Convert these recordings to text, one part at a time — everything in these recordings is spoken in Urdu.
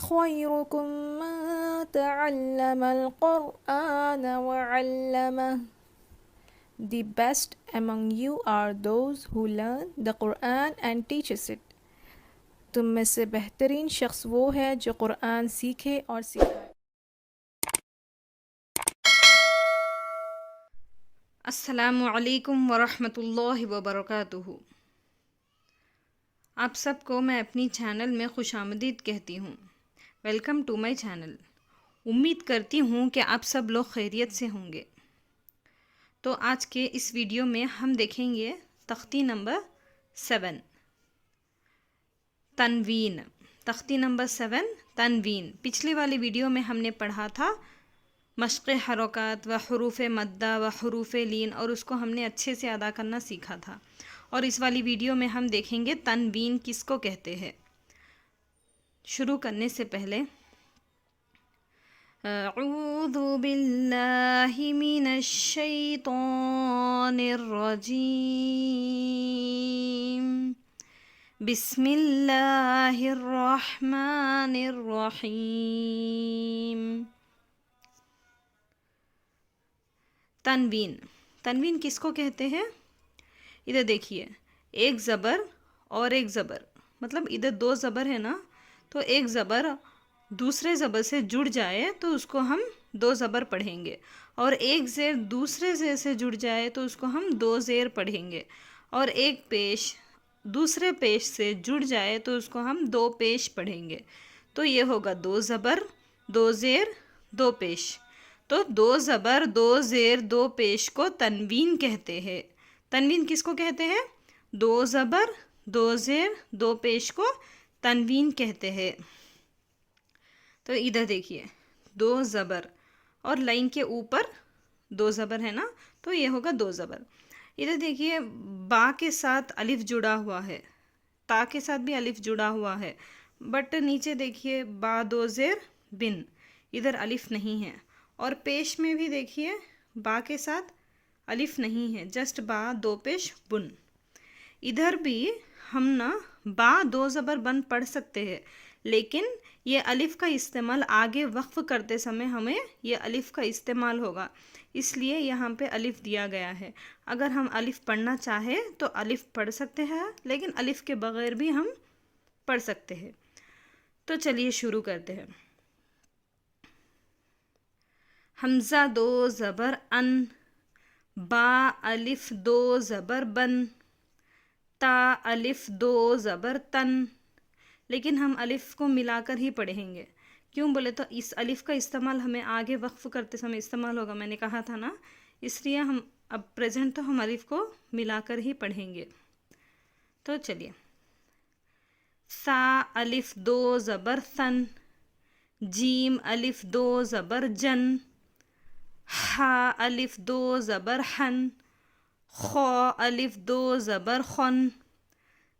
خيركم من تعلم القرآن وعلمه. The best among you are those who learn the Quran and teaches it. تم میں سے بہترین شخص وہ ہے جو قرآن سیکھے اور سکھائے. السلام علیکم ورحمۃ اللہ وبرکاتہ. آپ سب کو میں اپنی چینل میں خوش آمدید کہتی ہوں. Welcome to my channel. امید کرتی ہوں کہ آپ سب لوگ خیریت سے ہوں گے. تو آج کے اس ویڈیو میں ہم دیکھیں گے تختی نمبر 7 تنوین. تختی نمبر 7 تنوین. پچھلی والی ویڈیو میں ہم نے پڑھا تھا مشق حرکات و حروف مدہ و حروف لین، اور اس کو ہم نے اچھے سے ادا کرنا سیکھا تھا. اور اس والی ویڈیو میں ہم دیکھیں گے تنوین کس کو کہتے ہیں. شروع کرنے سے پہلے اعوذ باللہ من الشیطان الرجیم بسم اللہ الرحمن الرحیم. تنوین. تنوین کس کو کہتے ہیں؟ ادھر دیکھیے، ایک زبر اور ایک زبر، مطلب ادھر دو زبر ہے نا، تو ایک زبر دوسرے زبر سے جڑ جائے تو اس کو ہم دو زبر پڑھیں گے، اور ایک زیر دوسرے زیر سے جڑ جائے تو اس کو ہم دو زیر پڑھیں گے، اور ایک پیش دوسرے پیش سے جڑ جائے تو اس کو ہم دو پیش پڑھیں گے. تو یہ ہوگا دو زبر دو زیر دو پیش. تو دو زبر دو زیر دو پیش کو تنوین کہتے ہیں. تنوین کس کو کہتے ہیں؟ دو زبر دو زیر دو پیش کو تنوین کہتے ہیں. تو ادھر دیکھیے، دو زبر اور لائن کے اوپر دو زبر ہے نا، تو یہ ہوگا دو زبر. ادھر دیکھیے، با کے ساتھ الف جڑا ہوا ہے، تا کے ساتھ بھی الف جڑا ہوا ہے، بٹ نیچے دیکھیے با دو زیر بن، ادھر الف نہیں ہے. اور پیش میں بھی دیکھیے با کے ساتھ الف نہیں ہے، جسٹ با دو پیش بن. ادھر بھی ہم نا با دو زبر بن پڑھ سکتے ہیں، لیکن یہ الف کا استعمال آگے وقف کرتے سمے ہمیں یہ الف کا استعمال ہوگا، اس لیے یہاں پہ الف دیا گیا ہے. اگر ہم الف پڑھنا چاہیں تو الف پڑھ سکتے ہیں، لیکن الف کے بغیر بھی ہم پڑھ سکتے ہیں. تو چلیے شروع کرتے ہیں. حمزہ دو زبر ان، با الف دو زبر بن، تا الف دو زبر تن. لیکن ہم الف کو ملا کر ہی پڑھیں گے. کیوں بولے تو اس الف کا استعمال ہمیں آگے وقف کرتے سمے استعمال ہوگا، میں نے کہا تھا نا، اس لیے ہم اب پریزنٹ تو ہم الف کو ملا کر ہی پڑھیں گے. تو چلیے، سا الف دو زبر ثن، جیم الف دو زبر جن، ہا الف دو زبر حن، خو الف دو زبر خن،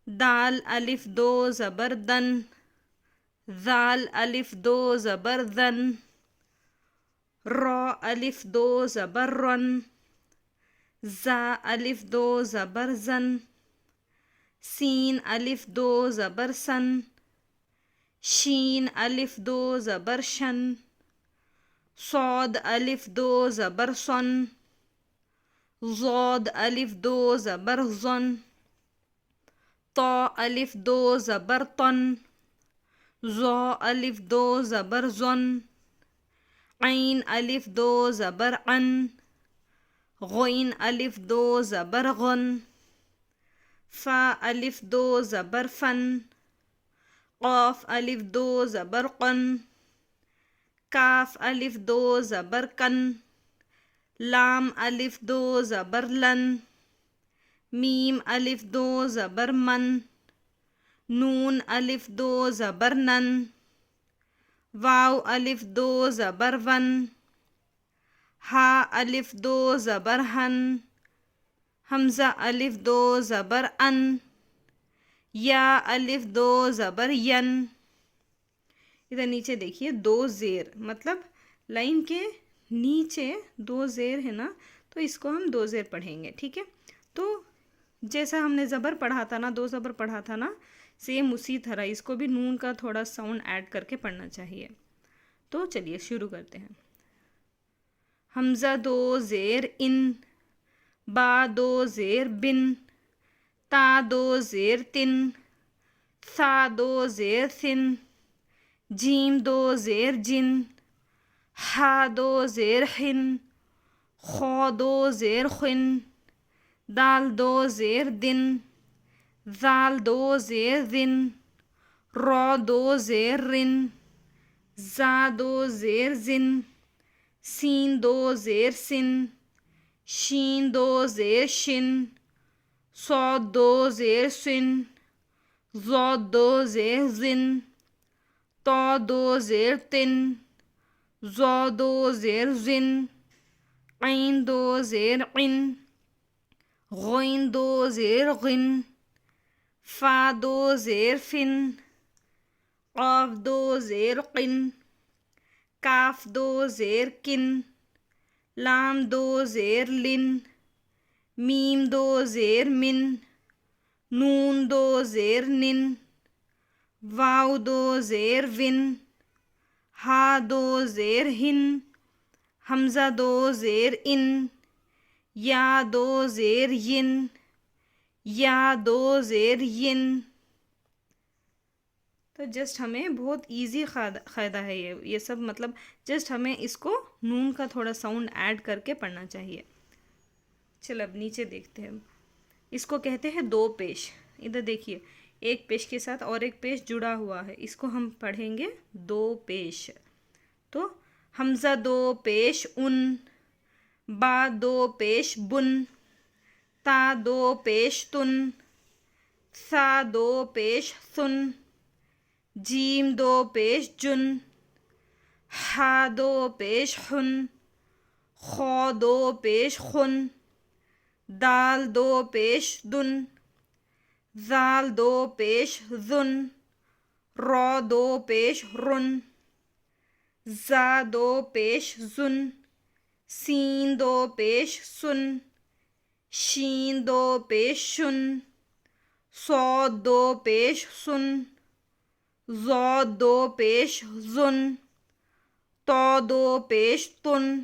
دال الف دو زبر دن، ذال الف دو زبر ذن، را الف دو زبر رن، زا الف دو زبر زن، سین الف دو زبر سن، شین الف دو زبر شن، صاد الف دو زبر سن، ضاد الف دو زبر زن، طا الف دو زبر طن، ظا الف دو زبر زن، عین الف دو زبر عن، غین الف دو زبر غن، فا الف دو زبر فن، قاف الف دو زبر قن، کاف الف دو زبر کن، لام الف دو زبر لن، میم الف دو زبر من، نون الف دو زبر نن، واو الف دو زبر ون، ہا الف دو زبر ہن، حمزہ الف دو زبر ان، یا الف دو زبر ین. ادھر نیچے دیکھیے دو زیر، مطلب لائن کے نیچے دو زیر ہے نا، تو اس کو ہم دو زیر پڑھیں گے. ٹھیک ہے، تو جیسا ہم نے زبر پڑھا تھا نا، دو زبر پڑھا تھا نا، سیم اسی طرح اس کو بھی نون کا تھوڑا ساؤنڈ ایڈ کر کے پڑھنا چاہیے. تو چلیے شروع کرتے ہیں. حمزہ دو زیر ان، با دو زیر بن، تا دو زیر تن، ثا دو زیر ثن، جیم دو زیر جن، ہا دو زیر حن، خو دو زیر خن، دال دو زیر دن، زال دو زیر زن، رو دو زیر رن، زا دو زیر زن، سین دو زیر سن، شین دو زیر شن، صاد دو زیر سن، ضاد دو زیر زن، طا دو زیر تن، ظا دو زیر زن، عین دو زیر عن، غین دو زیر غن، فا دو زیر فن، قاف دو زیر قن، کاف دو زیر کن، لام دو زیر لن، میم دو زیر من، نون دو زیر نن، واو دو زیر ون، ہا دو زیر ہن، حمزہ دو زیر ان، یا دو زیر ین، یا دو زیر ین. تو جسٹ ہمیں بہت ایزی قاعدہ ہے یہ سب، مطلب جسٹ ہمیں اس کو نون کا تھوڑا ساؤنڈ ایڈ کر کے پڑھنا چاہیے. چل اب نیچے دیکھتے ہیں. اس کو کہتے ہیں دو پیش. ادھر دیکھیے ایک پیش کے ساتھ اور ایک پیش جڑا ہوا ہے، اس کو ہم پڑھیں گے دو پیش. تو حمزہ دو پیش ان، با دو پیش بن، تا دو پیش تن، ثا دو پیش ثن، جیم دو پیش جن، ہا دو پیش ہن، خو دو پیش خن، دال دو پیش دن، زال دو پیش زن، رو دو پیش رن، زا دو پیش زن، سین دو پیش سن، شین دو پیش شن، صاد دو پیش سن، ضاد دو پیش زن، طا دو پیش تن،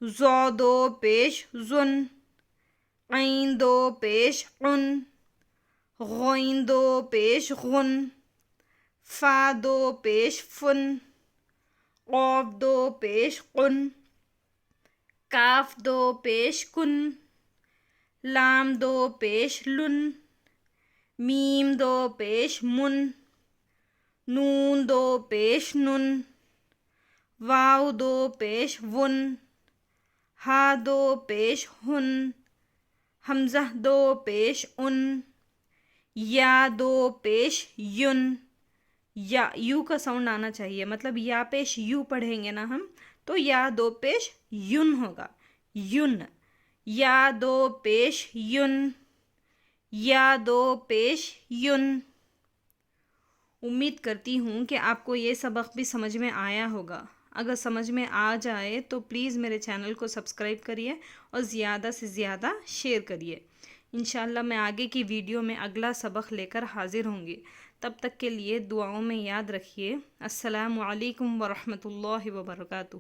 ظا دو پیش زن، عین دو پیش عن، غین دو پیش غن، فا دو پیش فن، قاف دو پیش قن، کاف دو پیش کن، لام دو پیش لن، میم دو پیش من، نون دو پیش نن، واو دو پیش ون، ہا دو پیش ہن، حمزہ دو پیش ان، یا دو پیش ین. یا یو کا ساؤنڈ آنا چاہیے، مطلب یا پیش یو پڑھیں گے نا ہم تو یا دو پیش یون ہوگا، یون. یا دو پیش یون، یا دو پیش یون. امید کرتی ہوں کہ آپ کو یہ سبق بھی سمجھ میں آیا ہوگا. اگر سمجھ میں آ جائے تو پلیز میرے چینل کو سبسکرائب کریے اور زیادہ سے زیادہ شیئر کریے. انشاءاللہ میں آگے کی ویڈیو میں اگلا سبق لے کر حاضر ہوں گی. تب تک کے لیے دعاؤں میں یاد رکھیے. السلام علیکم ورحمۃ اللہ وبرکاتہ.